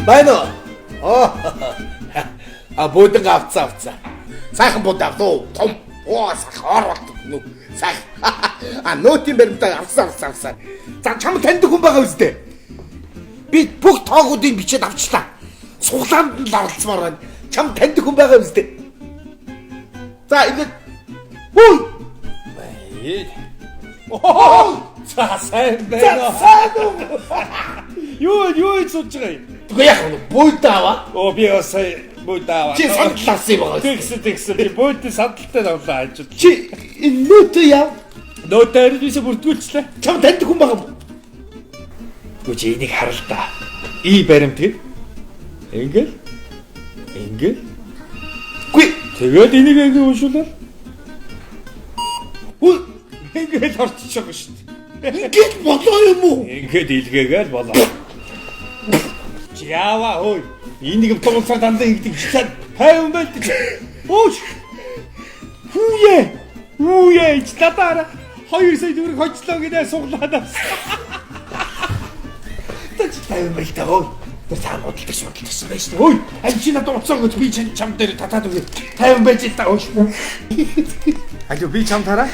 Байна уу? А буудан авцаа. Сайхан бууд авлуу. Том. Сайхан оролт нүү. Сайхан. А нөтийн баримтаа авсан. За чам таньдаг хүн байгаа үстэй. Би бүх тоогуудыг бичээд авчлаа. Суглаанд нь оролцмоор байна. Чам таньдаг хүн байгаа үстэй. За ингэ. Хүй. За сайн байна. Юу сууж байгаа юм? Тэгвэл яг буудаа аваа. Би бас буудаа аваа. Чи сандлаас юм байгаа. Тэгс. Би буудын сандалтай авлаа ажил. Чи нөтөө яв. Нөтөр бисэ бүртгүүлчлээ. Чам таньдаг хүн байгаа юм. Гү чи энийг харал та. И баримт гэ. Ингээл. Гүй. Тэгээд энийг ингэ уншуулаа. Ингээд орчих байгаа шүү дээ. Ингээд болоо юм уу? Ингээд илгээгээл болоо. Яава ой. Энийг томцоор дандаа ингэдэг чичээд хайв юм байл гэж. Өөш. Хүүе, чатара. 2 сая төгрөг хоцлоо гэдэг суглаад авсан. Тэч хайв байл та ой. Тэр цаана удалдагч байна шүү дээ. Ой, аль чи надад уцааг би чам дээр татаад өгье. 50 байж та өөш. Алуу би чам тараа.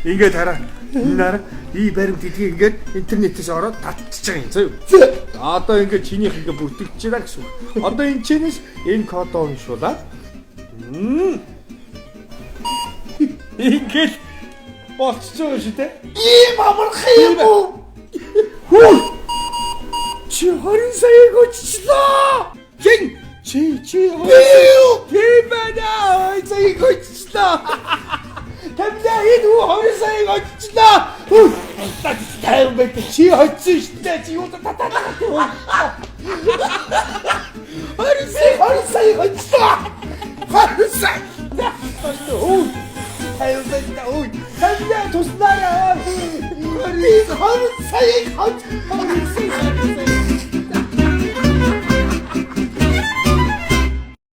Ингээд хараа. Энэ и баримт гэдгийг ингээд интернетээс ороод татчихж байгаа юм зөө. Одоо ингээд чинийх ингээд бүртгэж байгаа гэсэн. Одоо энэ чинээс энэ код уншуулаад ингээд болчихж байгаа шүү дээ. Ийм амарх юм уу? Хүү. Чи 20 саяг өччлөө. Чи бэнаа саяг өччлөө. Тамлаа энэ 20 саяг өччлөө. Тайван байт чи хоцсон шүү дээ. Чи юу татаад байгаа юм. 20 саяг өччлөө. 20 саяг. Тайван байт ой. Тамлаа туснараа. 20 саяг